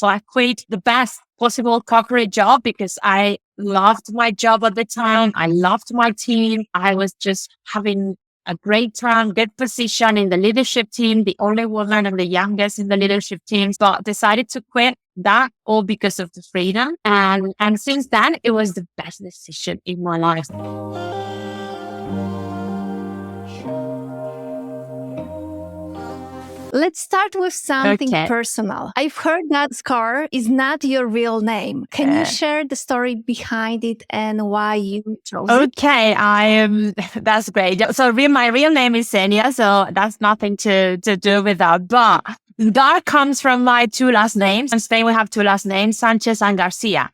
So I quit the best possible corporate job because I loved my job at the time. I loved my team. I was just having a great time, good position in the leadership team, the only woman and the youngest in the leadership team, but decided to quit that all because of the freedom. And since then, it was the best decision in my life. Let's start with something personal. I've heard that SCAR is not your real name. Can you share the story behind it and why you chose it? Okay, that's great. So my real name is Celia, so that's nothing to do with that. But SGAR comes from my two last names. In Spain, we have two last names, Sanchez and Garcia.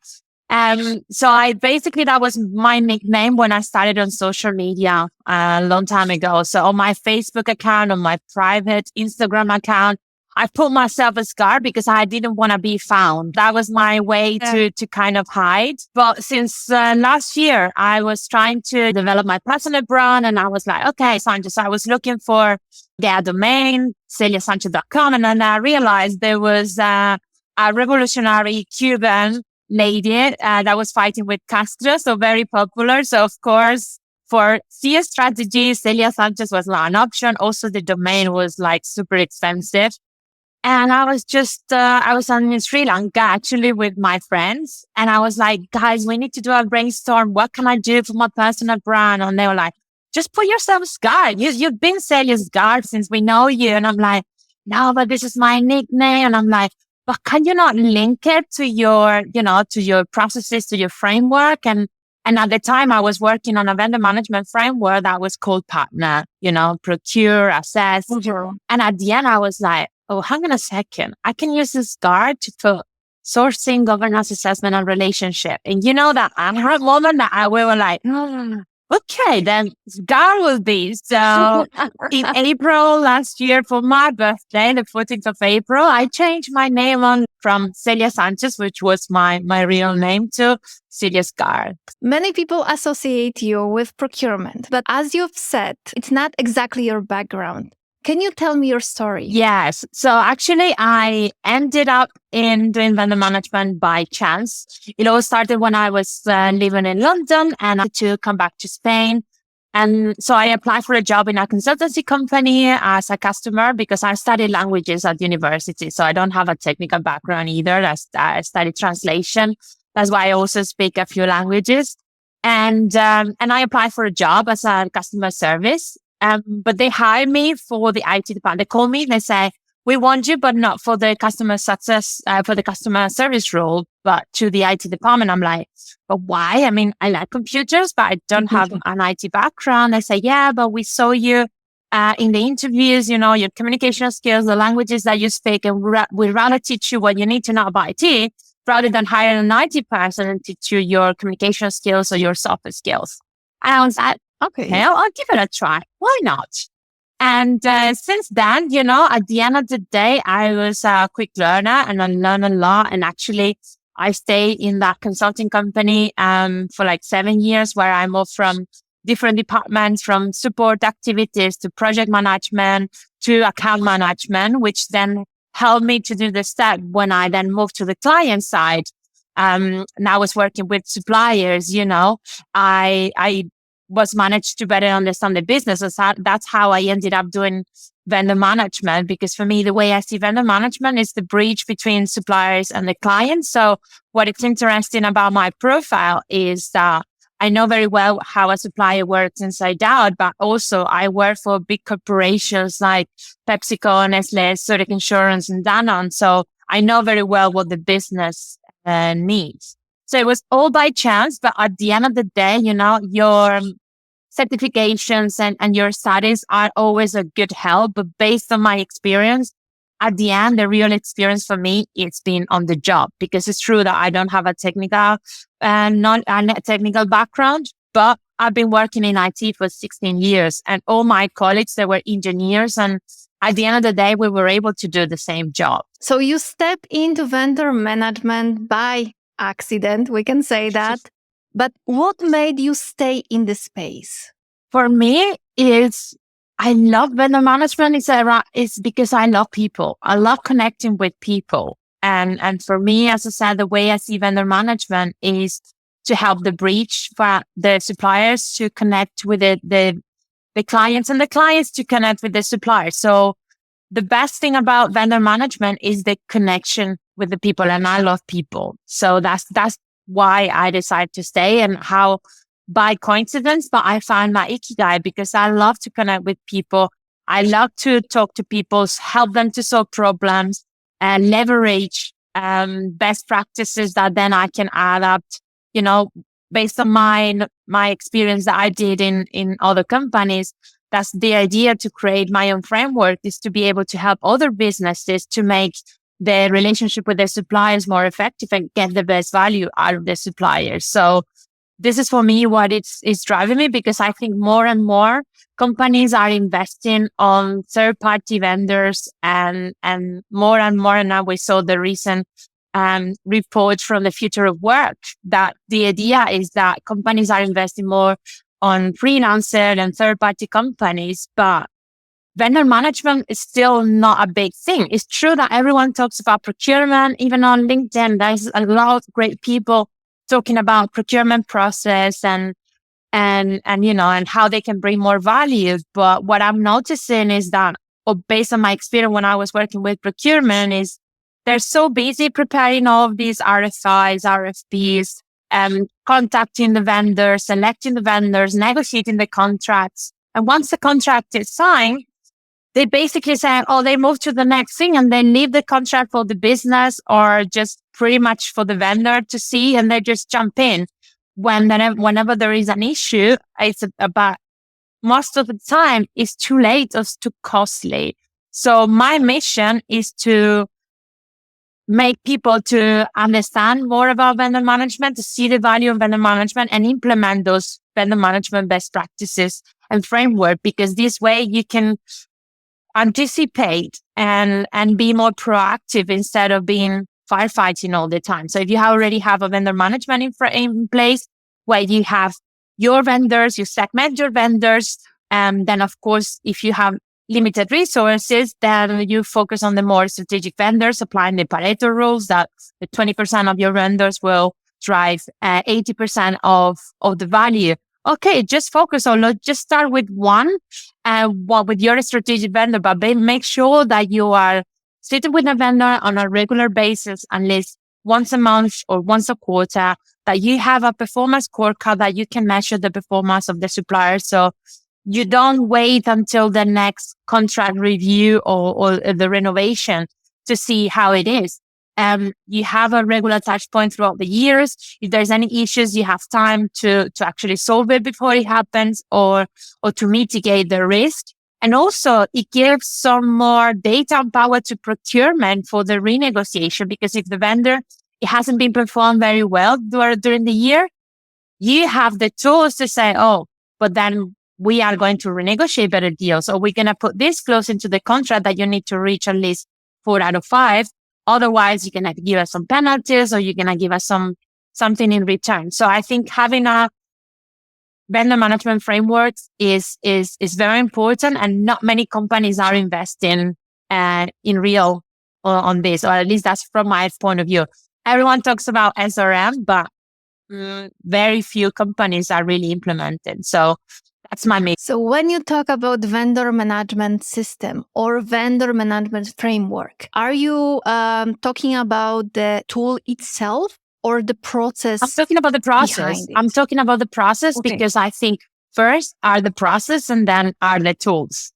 So that was my nickname when I started on social media a long time ago. So on my Facebook account, on my private Instagram account, I put myself as SCAR because I didn't want to be found. That was my way to kind of hide. But since last year, I was trying to develop my personal brand and I was like, okay, Sanchez, I was looking for a domain, celiasanchez.com. And then I realized there was a revolutionary Cuban lady that was fighting with Castro, so very popular. So of course, for CS strategy, Celia Sanchez was not an option. Also, the domain was like super expensive. And I was I was in Sri Lanka actually with my friends. And I was like, guys, we need to do a brainstorm. What can I do for my personal brand? And they were like, just put yourself SCAR. You've been Celia SCAR since we know you. And I'm like, no, but this is my nickname. And I'm like, but can you not link it to your, to your processes, to your framework? And at the time I was working on a vendor management framework that was called Partner, procure, assess. Mm-hmm. And at the end I was like, oh, hang on a second. I can use this SGAR for sourcing, governance, assessment, and relationship. And that aha moment that we were like, okay, then SGAR will be. So in April last year for my birthday, the 14th of April, I changed my name from Celia Sanchez, which was my real name, to Celia SCAR. Many people associate you with procurement, but as you've said, it's not exactly your background. Can you tell me your story? Yes. So actually, I ended up in doing vendor management by chance. It all started when I was living in London and I had to come back to Spain. And so I applied for a job in a consultancy company as a customer because I studied languages at university. So I don't have a technical background either. I studied translation. That's why I also speak a few languages. And I applied for a job as a customer service. But they hired me for the IT department. They call me, they say, we want you, but not for the customer success, for the customer service role, but to the IT department. I'm like, but why? I mean, I like computers, but I don't have an IT background. They say, yeah, but we saw you, in the interviews, your communication skills, the languages that you speak, and we'd rather teach you what you need to know about IT rather than hire an IT person and teach you your communication skills or your soft skills. And I was like, okay, I'll give it a try. Why not? And since then, at the end of the day, I was a quick learner and I learned a lot. And actually, I stayed in that consulting company for like 7 years, where I moved from different departments, from support activities to project management to account management, which then helped me to do the step when I then moved to the client side. And I was working with suppliers, I was managed to better understand the business. So that's how I ended up doing vendor management, because for me, the way I see vendor management is the bridge between suppliers and the clients. So what is interesting about my profile is that I know very well how a supplier works inside out, but also I work for big corporations like PepsiCo, Nestle, Zurich Insurance, and Danone. So I know very well what the business needs. So it was all by chance, but at the end of the day, your certifications and your studies are always a good help. But based on my experience, at the end, the real experience for me, it's been on the job, because it's true that I don't have a technical technical background, but I've been working in IT for 16 years and all my colleagues, they were engineers. And at the end of the day, we were able to do the same job. So you step into vendor management by accident, we can say that. But what made you stay in the space? For me, I love vendor management. It's because I love people. I love connecting with people. And for me, as I said, the way I see vendor management is to help the bridge for the suppliers to connect with the clients, and the clients to connect with the suppliers. So the best thing about vendor management is the connection with the people, and I love people. So that's why I decided to stay, and how by coincidence, but I found my ikigai because I love to connect with people. I love to talk to people, help them to solve problems, and leverage best practices that then I can adapt, based on my experience that I did in other companies. That's the idea, to create my own framework, is to be able to help other businesses to make their relationship with their suppliers more effective and get the best value out of their suppliers. So this is for me what it's driving me, because I think more and more companies are investing on third-party vendors, and more and more. And now we saw the recent report from the Future of Work that the idea is that companies are investing more on freelancer and third-party companies, but vendor management is still not a big thing. It's true that everyone talks about procurement. Even on LinkedIn, there's a lot of great people talking about procurement process and how they can bring more value. But what I'm noticing is that, or based on my experience when I was working with procurement, is they're so busy preparing all of these RFIs, RFPs, contacting the vendors, selecting the vendors, negotiating the contracts. And once the contract is signed, they basically say, they move to the next thing, and they leave the contract for the business or just pretty much for the vendor to see, and they just jump in. Whenever there is an issue, it's about, most of the time, it's too late or it's too costly. So my mission is to make people to understand more about vendor management, to see the value of vendor management, and implement those vendor management best practices and framework, because this way you can anticipate and be more proactive instead of being firefighting all the time. So if you already have a vendor management in place where you have your vendors, you segment your vendors, and then of course, if you have limited resources, then you focus on the more strategic vendors, applying the Pareto rules that the 20% of your vendors will drive 80% of the value. Okay, just focus on, just start with one, with your strategic vendor, but make sure that you are sitting with a vendor on a regular basis, at least once a month or once a quarter, that you have a performance scorecard that you can measure the performance of the supplier. So you don't wait until the next contract review or the renovation to see how it is. You have a regular touch point throughout the years. If there's any issues, you have time to actually solve it before it happens, or to mitigate the risk. And also it gives some more data and power to procurement for the renegotiation, because if the vendor, it hasn't been performed very well during the year, you have the tools to say, but then we are going to renegotiate better deals, or we're going to put this clause into the contract that you need to reach at least 4 out of 5. Otherwise, you're going to give us some penalties, or you're going to give us something in return. So I think having a vendor management framework is very important, and not many companies are investing in real on this, or at least that's from my point of view. Everyone talks about SRM, but very few companies are really implemented. So that's my main. So when you talk about vendor management system or vendor management framework, are you talking about the tool itself or the process? I'm talking about the process. I'm talking about the process, okay, because I think first are the process and then are the tools.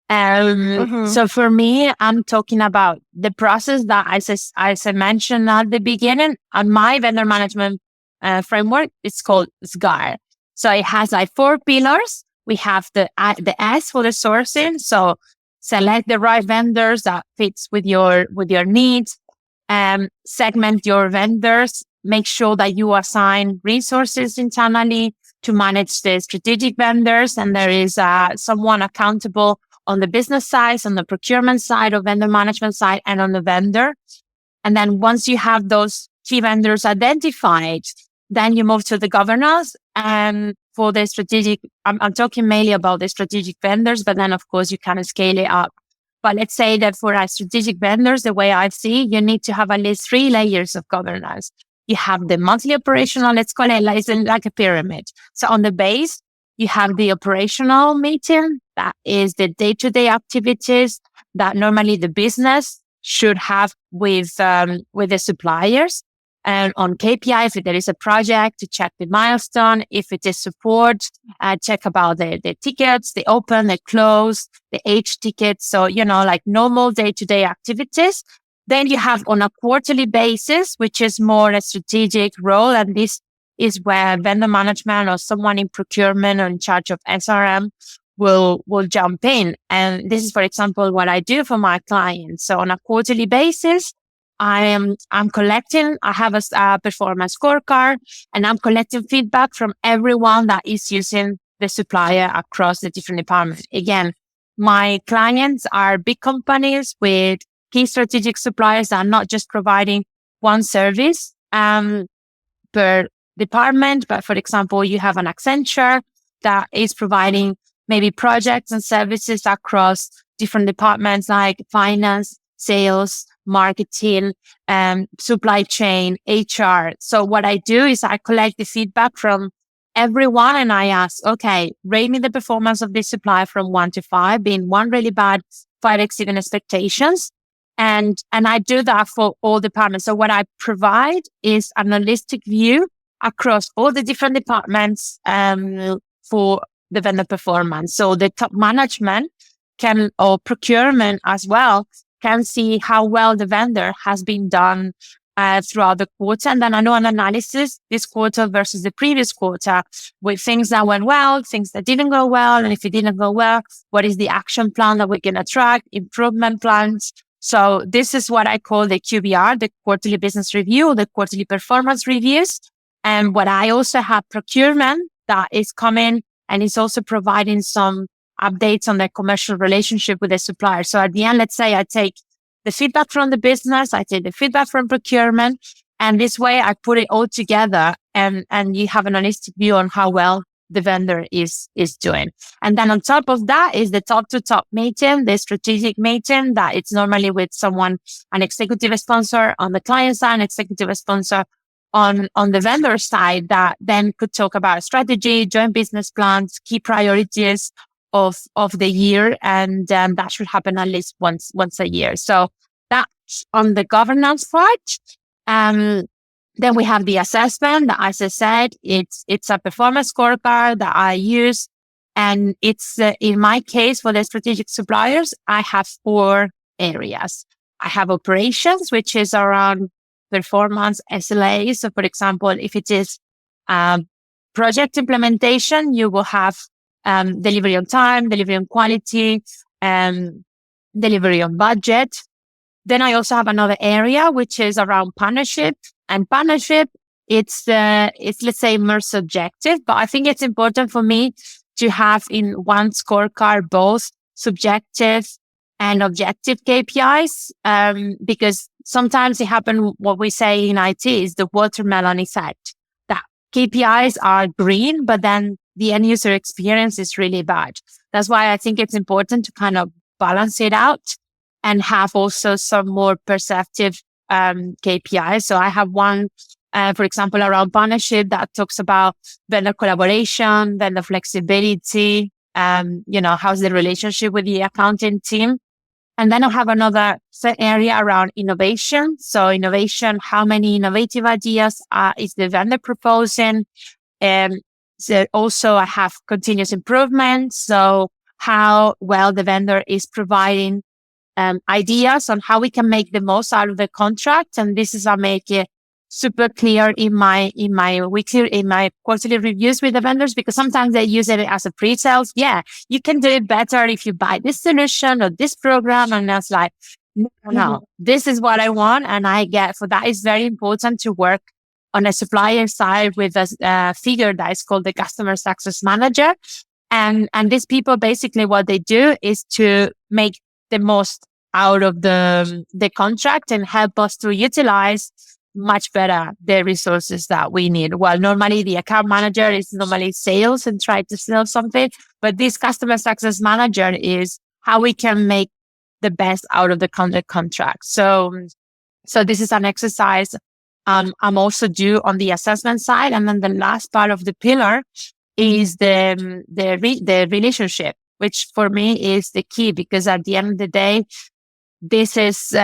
So for me, I'm talking about the process that as I mentioned at the beginning, on my vendor management framework, it's called SGAR. So it has 4 pillars. We have the S for the sourcing. So select the right vendors that fits with your needs. Segment your vendors. Make sure that you assign resources internally to manage the strategic vendors. And there is someone accountable on the business side, on the procurement side, or vendor management side, and on the vendor. And then once you have those key vendors identified, then you move to the governance. And for the strategic, I'm talking mainly about the strategic vendors, but then of course you can scale it up But let's say that for our strategic vendors, the way I see, you need to have at least 3 layers of governance. You have the monthly operational, let's call it like a pyramid. So on the base, you have the operational meeting. That is the day-to-day activities that normally the business should have with the suppliers. And on KPI, if there is a project, to check the milestone. If it is support, check about the tickets, the open, the close, the age tickets. So, like normal day-to-day activities. Then you have on a quarterly basis, which is more a strategic role. And this is where vendor management or someone in procurement or in charge of SRM will jump in. And this is, for example, what I do for my clients. So on a quarterly basis, I'm collecting, I have a performance scorecard, and I'm collecting feedback from everyone that is using the supplier across the different departments. Again, my clients are big companies with key strategic suppliers that are not just providing one service per department, but for example, you have an Accenture that is providing maybe projects and services across different departments like finance, sales, marketing, supply chain, HR. So what I do is I collect the feedback from everyone and I ask, okay, rate me the performance of this supplier from 1 to 5, being 1 really bad, 5 exceeding expectations. And I do that for all departments. So what I provide is an holistic view across all the different departments for the vendor performance. So the top management or procurement as well, can see how well the vendor has been done throughout the quarter. And then I know an analysis this quarter versus the previous quarter with things that went well, things that didn't go well. And if it didn't go well, what is the action plan that we can track, improvement plans? So this is what I call the QBR, the quarterly business review, the quarterly performance reviews. And what I also have procurement that is coming and is also providing some updates on the commercial relationship with the supplier. So at the end, let's say I take the feedback from the business, I take the feedback from procurement, and this way I put it all together and you have an holistic view on how well the vendor is doing. And then on top of that is the top to top meeting, the strategic meeting that it's normally with someone, an executive sponsor on the client side, an executive sponsor on the vendor side that then could talk about strategy, joint business plans, key priorities of the year. And that should happen at least once a year. So that's on the governance part. Then we have the assessment that, as I said, it's a performance scorecard that I use. And it's, in my case, for the strategic suppliers, I have 4 areas. I have operations, which is around performance SLA. So for example, if it is project implementation, you will have delivery on time, delivery on quality, delivery on budget. Then I also have another area, which is around partnership. And partnership, it's let's say more subjective, but I think it's important for me to have in one scorecard both subjective and objective KPIs, because sometimes it happens what we say in IT is the watermelon effect. That KPIs are green, but then the end user experience is really bad. That's why I think it's important to kind of balance it out and have also some more perceptive KPIs. So I have one, for example, around partnership that talks about vendor collaboration, vendor flexibility, how's the relationship with the accounting team. And then I have another area around innovation. So innovation, how many innovative ideas is the vendor proposing? So also I have continuous improvement. So how well the vendor is providing ideas on how we can make the most out of the contract. And this is, I make it super clear in my quarterly reviews with the vendors, because sometimes they use it as a pre-sales. Yeah, you can do it better if you buy this solution or this program. And that's like, no, this is what I want. And I get for that. It's very important to work on a supplier side with a figure that is called the customer success manager. And these people, basically what they do is to make the most out of the contract and help us to utilize much better the resources that we need. Well, normally the account manager is normally sales and try to sell something, but this customer success manager is how we can make the best out of the contract. So this is an exercise I'm also due on the assessment side. And then the last part of the pillar is the relationship, which for me is the key, because at the end of the day, this is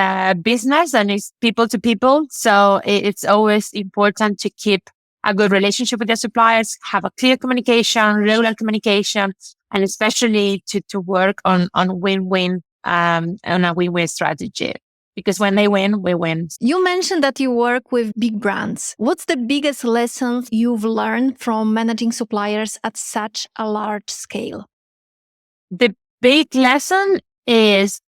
business and it's people to people. So it's always important to keep a good relationship with the suppliers, have a clear communication, regular communication, and especially to work on win-win, on a win-win strategy. Because when they win, we win. You mentioned that you work with big brands. What's the biggest lesson you've learned from managing suppliers at such a large scale? The big lesson is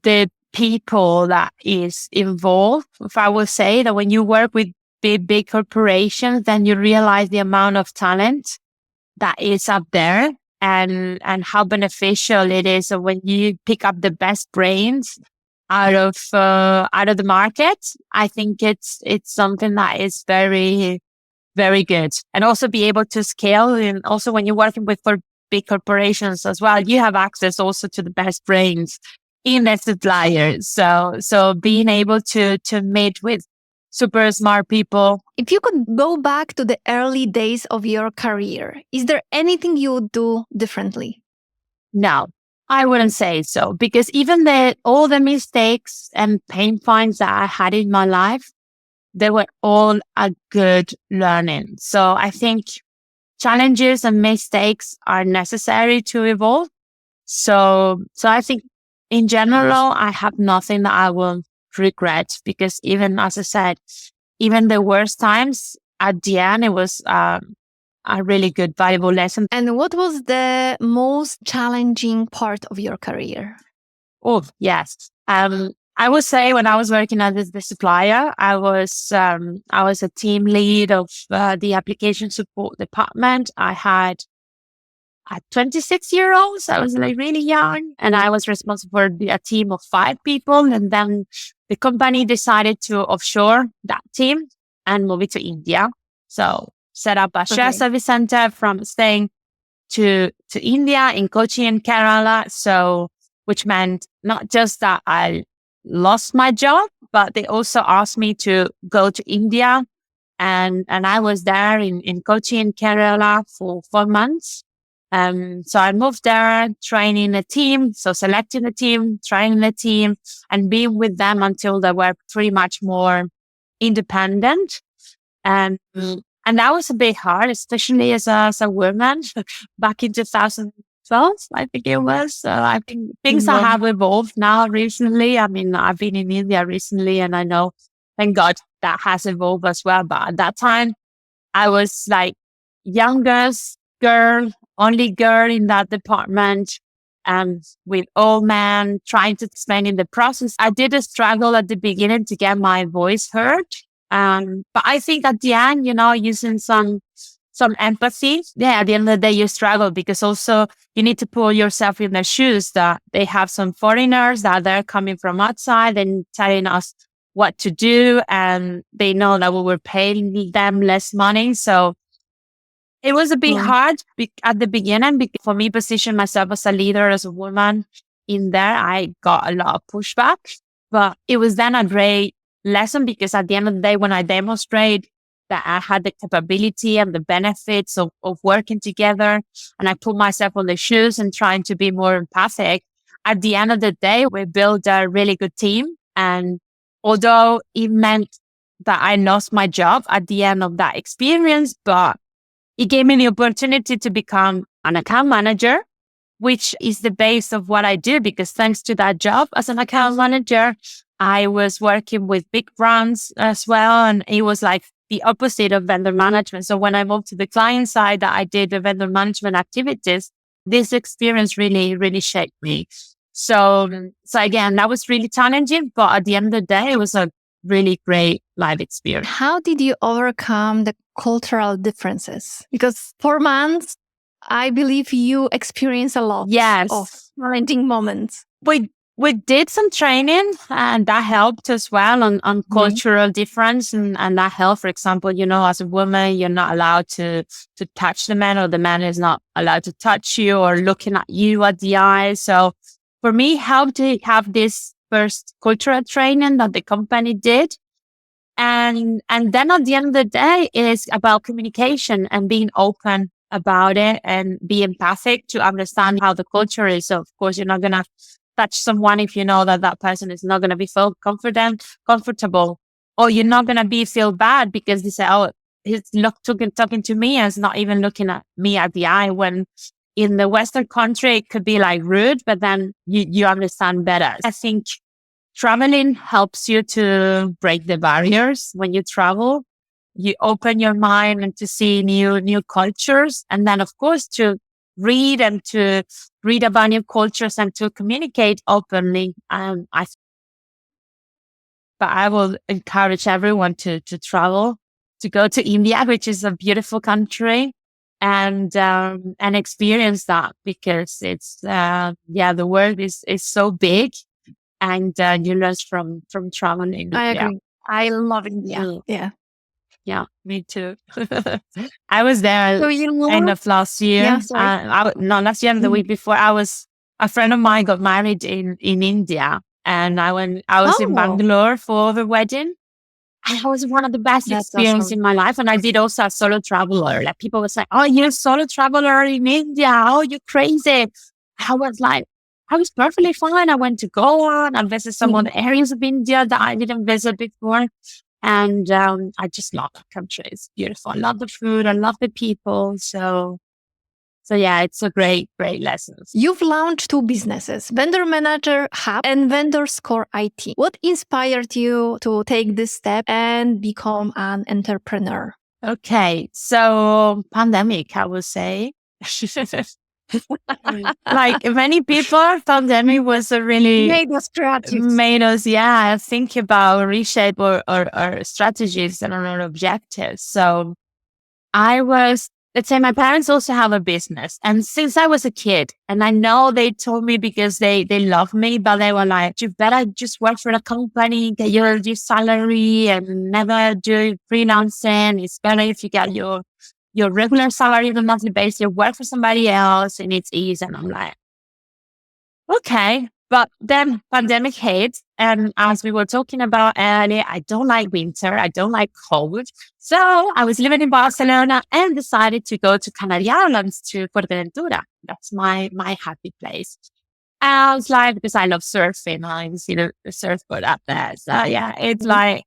the people that is involved. If I will say that when you work with big corporations, then you realize the amount of talent that is up there and how beneficial it is when you pick up the best brains out of the market. I think it's something that is very, very good, and also be able to scale. And also when you're working with big corporations as well, you have access also to the best brains in the suppliers. So being able to meet with super smart people. If you could go back to the early days of your career, is there anything you would do differently? No, I wouldn't say so, because even all the mistakes and pain points that I had in my life, they were all a good learning. So I think challenges and mistakes are necessary to evolve. So I think in general, I have nothing that I will regret, because even, as I said, even the worst times, at the end, it was a really good, valuable lesson. And what was the most challenging part of your career? Oh, yes. I would say when I was working as the supplier, I was a team lead of the application support department. I had 26-year-olds. I was like really young, and I was responsible for a team of 5 people. And then the company decided to offshore that team and move it to India. So set up a shared service center from Spain to India in Kochi and Kerala. So, which meant not just that I lost my job, but they also asked me to go to India. And I was there in Kochi and Kerala for 4 months. So I moved there, training a team, so selecting a team, training a team, and being with them until they were pretty much more independent. And that was a bit hard, especially as a woman back in 2012, I think it was. So I think things have evolved now recently. I mean, I've been in India recently, and I know, thank God, that has evolved as well. But at that time, I was like youngest girl, only girl in that department, and with all men trying to explain in the process. I did a struggle at the beginning to get my voice heard. But I think at the end, using some empathy, at the end of the day, you struggle, because also you need to put yourself in their shoes, that they have some foreigners that they're coming from outside and telling us what to do. And they know that we were paying them less money. So it was a bit hard at the beginning, because for me, position myself as a leader, as a woman in there, I got a lot of pushback. But it was then a great lesson, because at the end of the day, when I demonstrate that I had the capability and the benefits of working together, and I put myself on the shoes and trying to be more empathic, at the end of the day, we built a really good team. And although it meant that I lost my job at the end of that experience, but it gave me the opportunity to become an account manager, which is the base of what I do, because thanks to that job as an account manager, I was working with big brands as well. And it was like the opposite of vendor management. So when I moved to the client side, that I did the vendor management activities, this experience really, really shaped me. So again, that was really challenging, but at the end of the day, it was a really great life experience. How did you overcome the cultural differences? Because 4 months, I believe you experience a lot of challenging moments. We did some training, and that helped as well on cultural difference. And that helped, for example, as a woman, you're not allowed to touch the man, or the man is not allowed to touch you or looking at you at the eye. So for me helped to have this first cultural training that the company did. And then at the end of the day is about communication and being open about it and be empathic to understand how the culture is. So of course, you're not going to touch someone if you know that that person is not going to be feel comfortable, or you're not going to be feel bad because they say, oh, he's talking to me and is not even looking at me at the eye, when in the Western country, it could be like rude, but then you understand better. I think traveling helps you to break the barriers. When you travel, you open your mind and to see new cultures. And then of course to read about new cultures and to communicate openly. But I will encourage everyone to travel, to go to India, which is a beautiful country, and experience that, because it's the world is so big, and you learn from traveling. I agree. I love India. Yeah. Yeah, me too. I was there So you know, end of last year. Yeah, sorry. Last year and the week before. A friend of mine got married in India, and I was in Bangalore for the wedding. And it was one of the best experiences in my life. And I did also a solo traveler. Like people were saying, oh, you're a solo traveler in India. Oh, you're crazy. I was like, I was perfectly fine. I went to Goa and visited some other areas of India that I didn't visit before. And I just love that country. It's beautiful. I love the food. I love the people. So yeah, it's a great lesson. You've launched 2 businesses, Vendor Manager Hub and Vendor SCAR IT. What inspired you to take this step and become an entrepreneur? Okay, so pandemic, I would say. Like many people, pandemic was a really made us creative. Think about reshape our strategies and our objectives. So let's say my parents also have a business. And since I was a kid, and I know they told me because they love me, but they were like, you better just work for a company, get your salary and never do freelancing. It's better if you get your regular salary on a monthly basis, you work for somebody else and it's easy. And I'm like, okay. But then pandemic hit. And as we were talking about earlier, I don't like winter. I don't like cold. So I was living in Barcelona and decided to go to Canary Islands, to Fuerteventura. That's my happy place. I was like, because I love surfing. I see the surfboard up there. So yeah, it's like,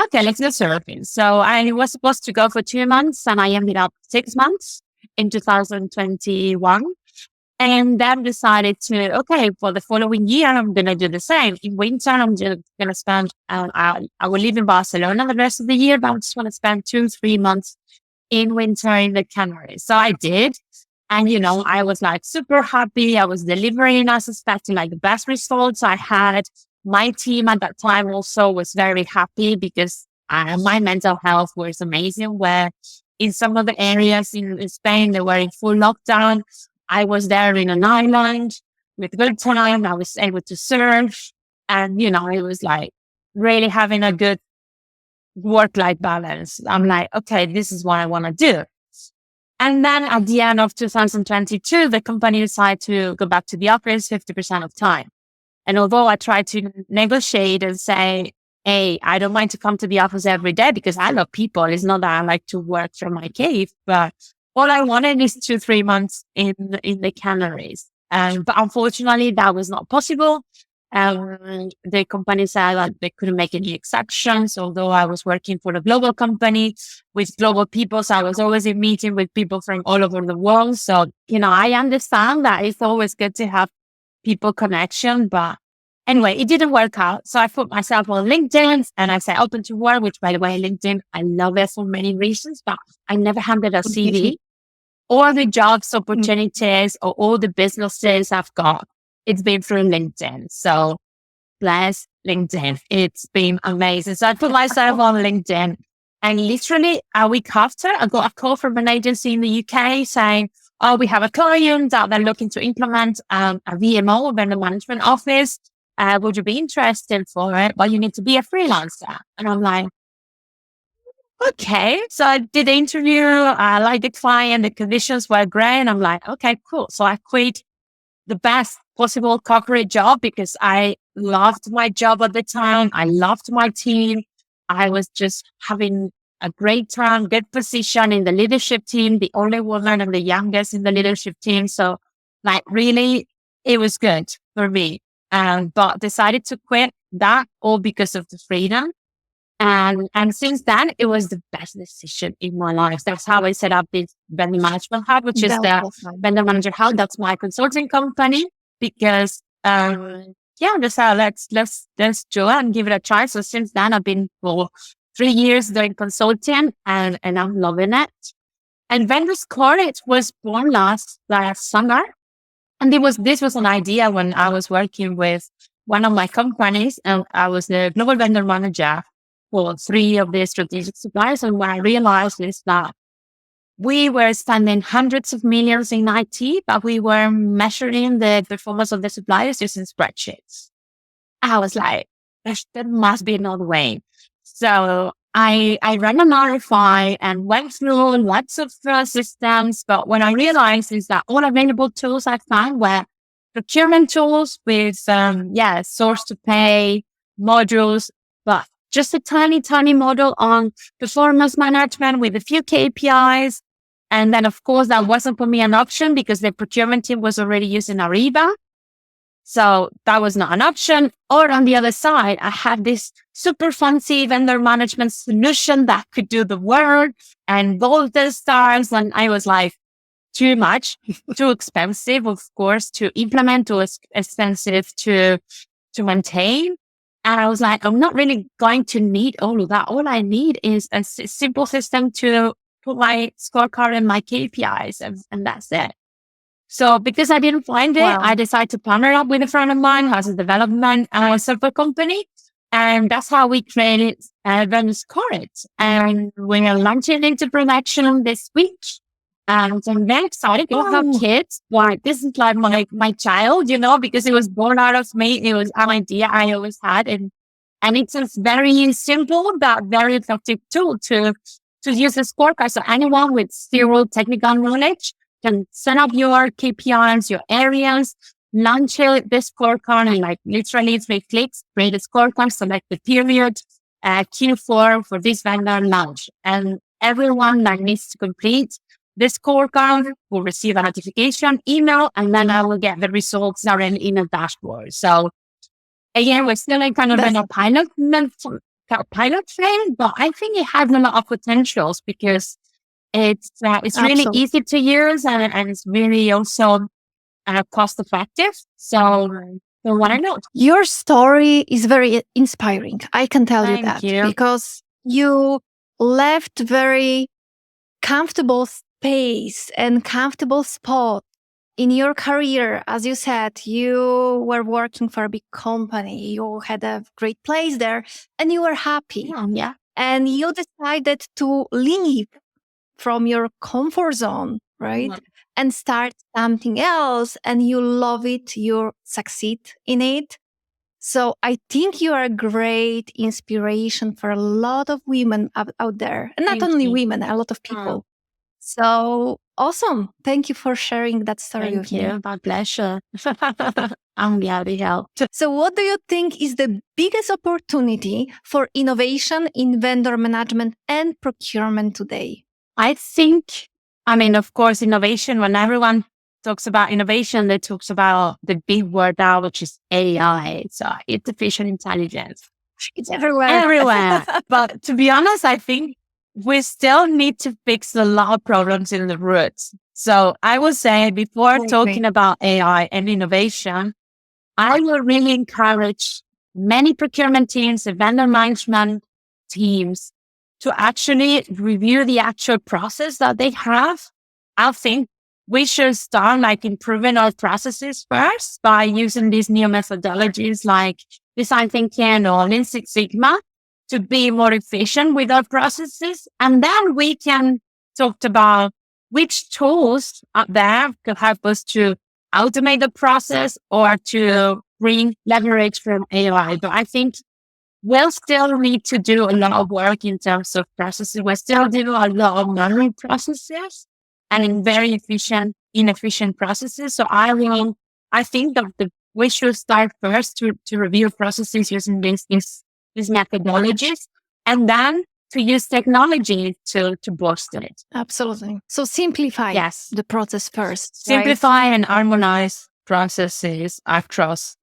okay, let's go surfing. So I was supposed to go for 2 months and I ended up 6 months in 2021. And then decided to, okay, for the following year, I'm going to do the same. In winter, I'm just going to spend, I will live in Barcelona the rest of the year, but I just want to spend 2-3 months in winter in the Canaries. So I did. And, I was like super happy. I was delivering as expected, like the best results I had. My team at that time also was very happy because my mental health was amazing, where in some of the areas in Spain, they were in full lockdown. I was there in an island with good time. I was able to surf, and, it was like really having a good work-life balance. I'm like, okay, this is what I want to do. And then at the end of 2022, the company decided to go back to the office 50% of time. And although I tried to negotiate and say, hey, I don't mind to come to the office every day because I love people. It's not that I like to work from my cave, but all I wanted is 2-3 months in the Canaries. But unfortunately, that was not possible. The company said that they couldn't make any exceptions, although I was working for a global company with global people. So I was always in meeting with people from all over the world. So, I understand that it's always good to have people connection, but anyway, it didn't work out. So I put myself on LinkedIn and I said open to work, which by the way, LinkedIn, I love it for many reasons, but I never handed a CV. All the jobs opportunities or all the businesses I've got, it's been through LinkedIn. So bless LinkedIn. It's been amazing. So I put myself on LinkedIn, and literally a week after, I got a call from an agency in the UK saying, oh, we have a client that they're looking to implement a VMO, vendor management office. Would you be interested for it? Well, you need to be a freelancer. And I'm like, okay. So I did the interview. I liked the client. The conditions were great. And I'm like, okay, cool. So I quit the best possible corporate job because I loved my job at the time. I loved my team. I was just having a great time, good position in the leadership team, the only woman and the youngest in the leadership team. So like really, it was good for me. But decided to quit that all because of the freedom. And since then, it was the best decision in my life. That's how I set up this vendor management hub, which is That's the awesome. vendor manager hub. That's my consulting company because, yeah, just let's do it and give it a try. So since then, I've been for 3 years doing consulting and I'm loving it. And Vendor SCAR, it was born last summer. And this was an idea when I was working with one of my companies, and I was the global vendor manager for 3 of the strategic suppliers. And what I realized is that we were spending hundreds of millions in IT, but we were measuring the performance of the suppliers using spreadsheets. I was like, there must be another way. So I ran an RFI and went through lots of systems. But what I realized is that all available tools I found were procurement tools with, source to pay modules, but just a tiny, tiny model on performance management with a few KPIs. And then, of course, that wasn't for me an option because the procurement team was already using Ariba. So that was not an option. Or on the other side, I had this super fancy vendor management solution that could do the work and both the stars. And I was like, too much, too expensive, of course, to implement, too expensive to maintain. And I was like, I'm not really going to need all of that. All I need is a simple system to put my scorecard and my KPIs, and that's it. So because I didn't find it, I decided to partner up with a friend of mine who has a development software company. And that's how we created Vendor SCAR. And we are launching into production this week. And I'm very excited. I don't have kids. Like, this is like my child, because it was born out of me. It was an idea I always had. And it's a very simple but very effective tool to use the scorecard. So anyone with zero technical knowledge can set up your KPIs, your areas, launch the scorecard in like literally 3 clicks, create a scorecard, select the period, Q4 for this vendor launch. And everyone that needs to complete this scorecard will receive a notification email, and then I will get the results directly in a dashboard. So again, we're still in kind of in a pilot phase, but I think it has a lot of potentials because it's really easy to use and it's really also cost effective. So why not? Your story is very inspiring. I can tell you that because you left very comfortable space and comfortable spot in your career. As you said, you were working for a big company. You had a great place there and you were happy. Yeah. And you decided to leave from your comfort zone, right? Yeah. And start something else, and you love it, you succeed in it. So I think you are a great inspiration for a lot of women out there, and not only women, a lot of people. So awesome. Thank you for sharing that story with me. My pleasure. I'm glad it helped. So what do you think is the biggest opportunity for innovation in vendor management and procurement today? I think, of course, innovation, when everyone talks about innovation, they talk about the big word now, which is AI. So artificial intelligence. It's everywhere. But to be honest, I think we still need to fix a lot of problems in the roots. So I would say before talking about AI and innovation, I will really encourage many procurement teams and vendor management teams to actually review the actual process that they have. I think we should start improving our processes first by using these new methodologies like design thinking or Lean Six Sigma to be more efficient with our processes. And then we can talk about which tools out there could help us to automate the process or to bring leverage from AI. But I think we'll still need to do a lot of work in terms of processes. We still do a lot of manual processes and in very inefficient processes. So I will I think that we should start first to review processes using these methodologies, and then to use technology to boost it. Absolutely. So simplify the process first. Simplify and harmonize processes across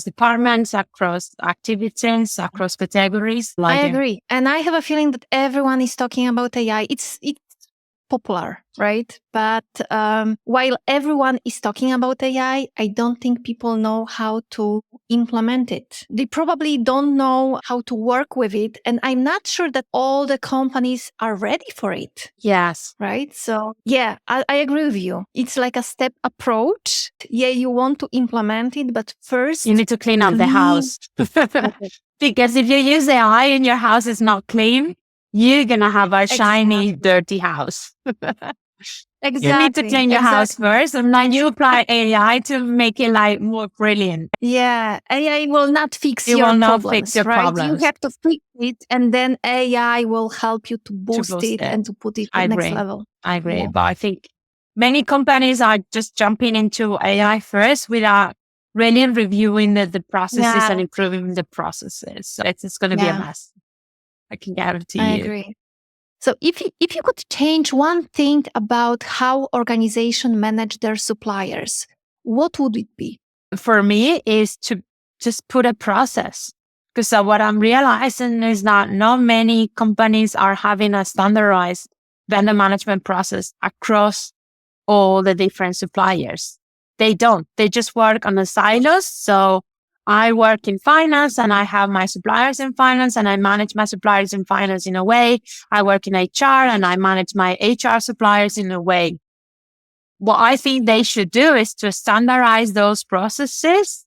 departments, across activities, across categories. I agree. And I have a feeling that everyone is talking about AI. It's popular, right? But while everyone is talking about AI, I don't think people know how to implement it. They probably don't know how to work with it. And I'm not sure that all the companies are ready for it. Yes. Right? So yeah, I agree with you. It's like a step approach. Yeah, you want to implement it, but first you need to clean up the house. Because if you use AI and your house is not clean, you're going to have a shiny, dirty house. Exactly. You need to clean your house first, and then you apply AI to make it like more brilliant. Yeah, AI will not fix your problems, right? You have to fix it, and then AI will help you to boost it and to put it to the next level. I agree. Yeah. But I think many companies are just jumping into AI first without really reviewing the processes and improving the processes. So it's going to be a mess. I can guarantee you. I agree. So if you could change one thing about how organizations manage their suppliers, what would it be? For me is to just put a process. Because what I'm realizing is that not many companies are having a standardized vendor management process across all the different suppliers. They don't. They just work on the silos. So I work in finance and I have my suppliers in finance and I manage my suppliers in finance in a way. I work in HR and I manage my HR suppliers in a way. What I think they should do is to standardize those processes,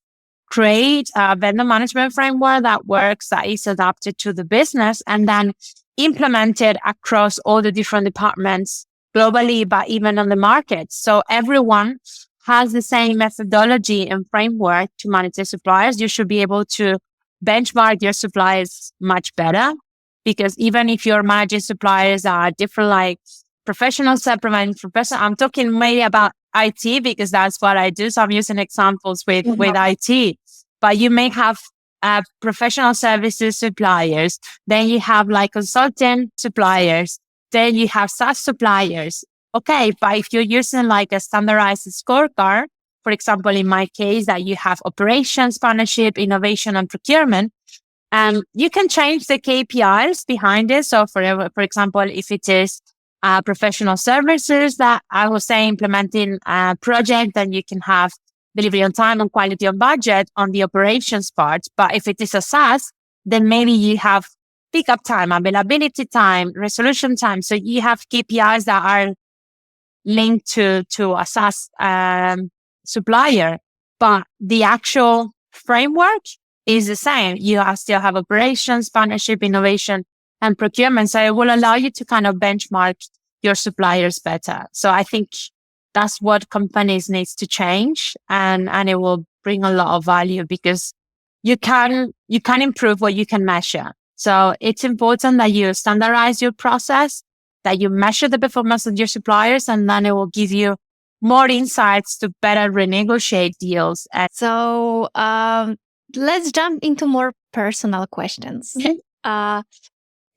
create a vendor management framework that works, that is adapted to the business, and then implement it across all the different departments globally, but even on the market. So everyone has the same methodology and framework to manage their suppliers. You should be able to benchmark your suppliers much better, because even if you're managing suppliers that are different, like professional supplement, I'm talking mainly about IT because that's what I do. So I'm using examples with IT, but you may have professional services suppliers. Then you have like consultant suppliers. Then you have SaaS suppliers. Okay, but if you're using like a standardized scorecard, for example, in my case, that you have operations, partnership, innovation, and procurement, you can change the KPIs behind it. So for example, if it is professional services that I was saying, implementing a project, then you can have delivery on time and quality on budget on the operations part. But if it is a SaaS, then maybe you have pickup time, availability time, resolution time. So you have KPIs that are linked to a SaaS supplier, but the actual framework is the same. You still have operations, partnership, innovation, and procurement. So it will allow you to kind of benchmark your suppliers better. So I think that's what companies needs to change, and it will bring a lot of value because you can improve what you can measure. So it's important that you standardize your process, that you measure the performance of your suppliers, and then it will give you more insights to better renegotiate deals. So let's jump into more personal questions.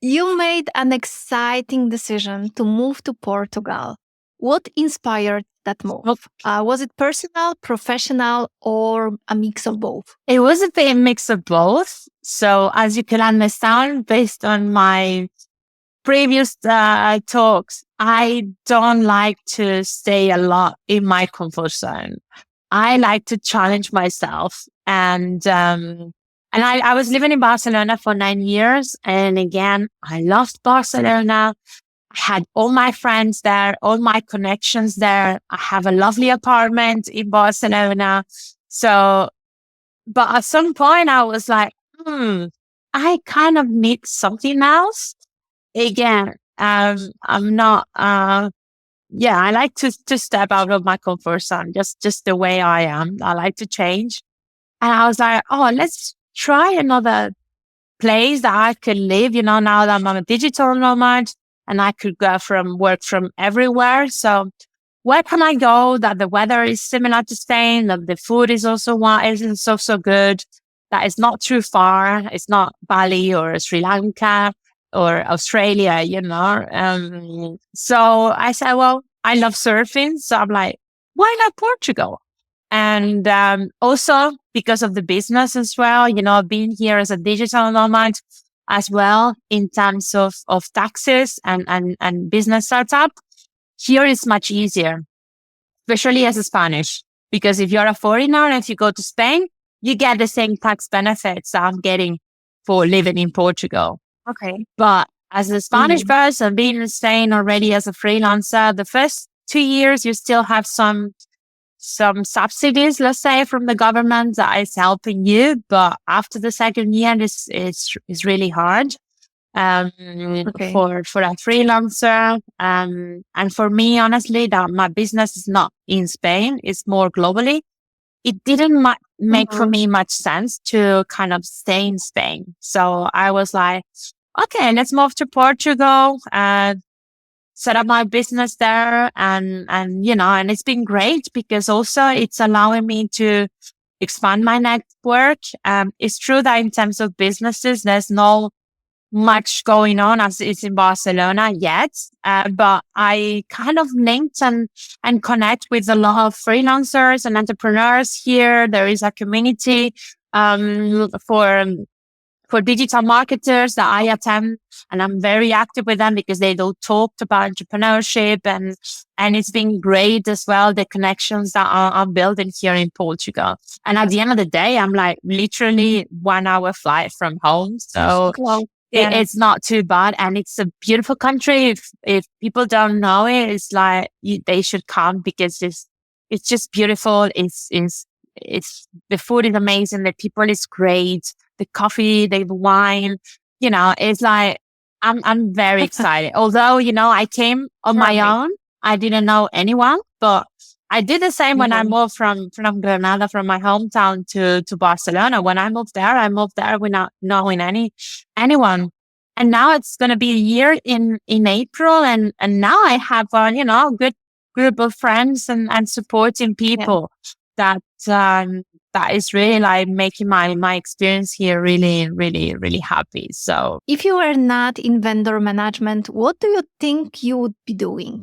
You made an exciting decision to move to Portugal. What inspired that move? Was it personal, professional, or a mix of both? It was a bit mix of both. So as you can understand, based on my previous talks, I don't like to stay a lot in my comfort zone. I like to challenge myself. And I was living in Barcelona for 9 years. And again, I loved Barcelona. I had all my friends there, all my connections there. I have a lovely apartment in Barcelona. So, but at some point I was like, I kind of need something else. Again, I'm not, I like to step out of my comfort zone, just the way I am. I like to change. And I was like, let's try another place that I could live, now that I'm a digital nomad and I could work from everywhere. So where can I go that the weather is similar to Spain, that the food is also so good, that it's not too far. It's not Bali or Sri Lanka or Australia, So I said, well, I love surfing. So I'm like, why not Portugal? And also because of the business as well, being here as a digital nomad as well in terms of taxes and business setup, here is much easier, especially as a Spanish, because if you're a foreigner and if you go to Spain, you get the same tax benefits I'm getting for living in Portugal. Okay. But as a Spanish person, being in Spain already as a freelancer, the first 2 years, you still have some subsidies, let's say, from the government that is helping you. But after the second year, it's really hard for a freelancer. And for me, honestly, that my business is not in Spain, it's more globally. It didn't make for me much sense to kind of stay in Spain. So I was like, okay, let's move to Portugal and set up my business there. And it's been great because also it's allowing me to expand my network. It's true that in terms of businesses, there's no much going on as it's in Barcelona yet. But I kind of linked and connect with a lot of freelancers and entrepreneurs here. There is a community for digital marketers that I attend, and I'm very active with them because they do talk about entrepreneurship, and it's been great as well, the connections that I'm building here in Portugal. And at the end of the day, I'm like literally 1 hour flight from home. So it's not too bad. And it's a beautiful country. If people don't know it, it's like they should come because it's just beautiful. It's the food is amazing. The people is great. The coffee, the wine, it's like, I'm very excited. Although, I came on my own. I didn't know anyone, but I did the same when I moved from Granada, from my hometown to Barcelona. When I moved there without knowing anyone. And now it's going to be a year in April. And now I have a good group of friends and supporting people that is really like making my experience here really, really, really happy. So if you were not in vendor management, what do you think you would be doing?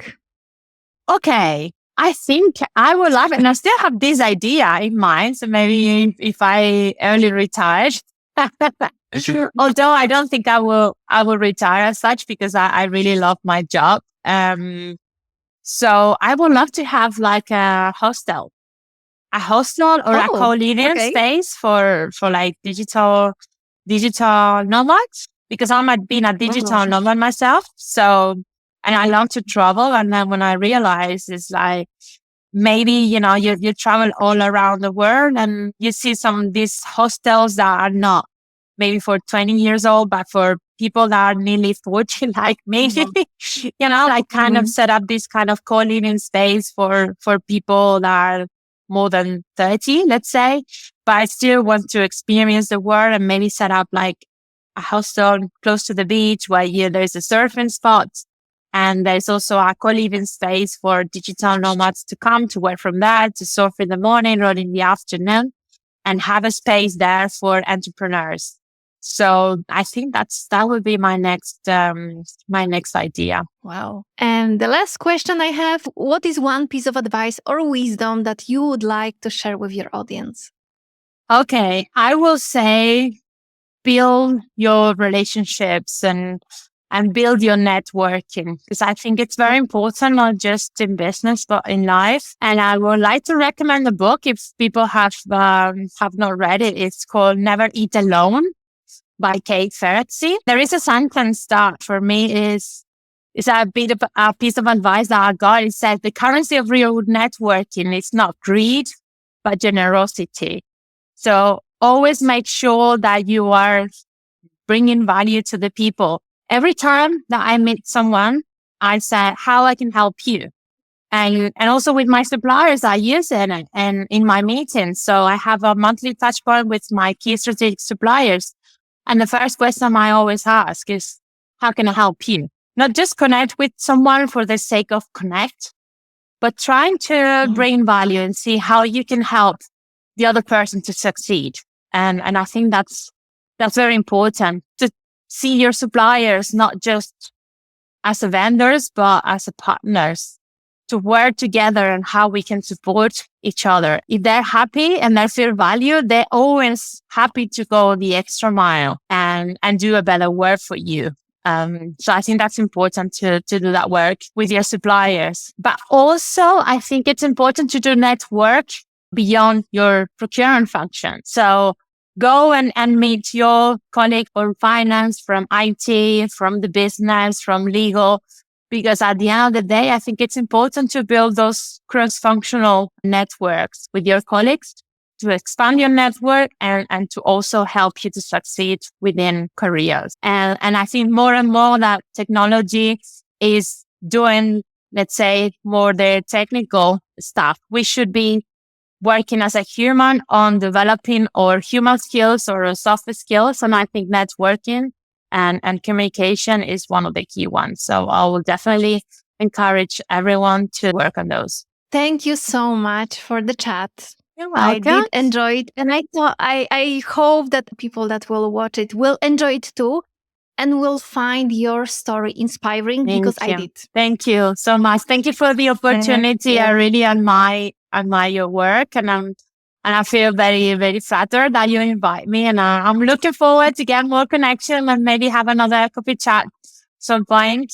Okay. I think I would love it. And I still have this idea in mind. So maybe if I early retired, although I don't think I will retire as such because I really love my job. So I would love to have like a hostel or a co-living space for like digital nomads, because I'm been a digital nomad myself. So, and I love to travel. And then when I realized it's like, maybe, you travel all around the world and you see some of these hostels that are not maybe for 20 years old, but for people that are nearly 40, like me, like kind of set up this kind of co-living space for people that are more than 30, let's say, but I still want to experience the world and maybe set up like a hostel close to the beach where there's a surfing spot. And there's also a co-living space for digital nomads to come to work from there, to surf in the morning or in the afternoon, and have a space there for entrepreneurs. So I think that would be my next idea. Wow. And the last question I have, what is one piece of advice or wisdom that you would like to share with your audience? Okay. I will say build your relationships and build your networking, because I think it's very important, not just in business, but in life. And I would like to recommend a book if people have not read it. It's called Never Eat Alone by Kate Ferretti. There is a sentence that for me is a bit of a piece of advice that I got. It says the currency of real networking is not greed, but generosity. So always make sure that you are bringing value to the people. Every time that I meet someone, I say how I can help you. And also with my suppliers, I use it and in my meetings. So I have a monthly touch point with my key strategic suppliers. And the first question I always ask is, how can I help you? Not just connect with someone for the sake of connect, but trying to bring value and see how you can help the other person to succeed. And I think that's very important, to see your suppliers not just as a vendors, but as a partners, to work together and how we can support each other. If they're happy and they feel valued, they're always happy to go the extra mile and do a better work for you. So I think that's important to do that work with your suppliers. But also, I think it's important to do network beyond your procurement function. So go and meet your colleague from finance, from IT, from the business, from legal, because at the end of the day, I think it's important to build those cross-functional networks with your colleagues to expand your network and to also help you to succeed within careers. And I think more and more that technology is doing, let's say, more the technical stuff. We should be working as a human on developing our human skills or our soft skills. And I think networking and communication is one of the key ones. So I will definitely encourage everyone to work on those. Thank you so much for the chat. You're welcome. I did enjoy it. And I hope that people that will watch it will enjoy it too and will find your story inspiring because I did. Thank you so much. Thank you for the opportunity. I really admire your work, and I feel very, very flattered that you invite me. And I'm looking forward to get more connection and maybe have another coffee chat some point.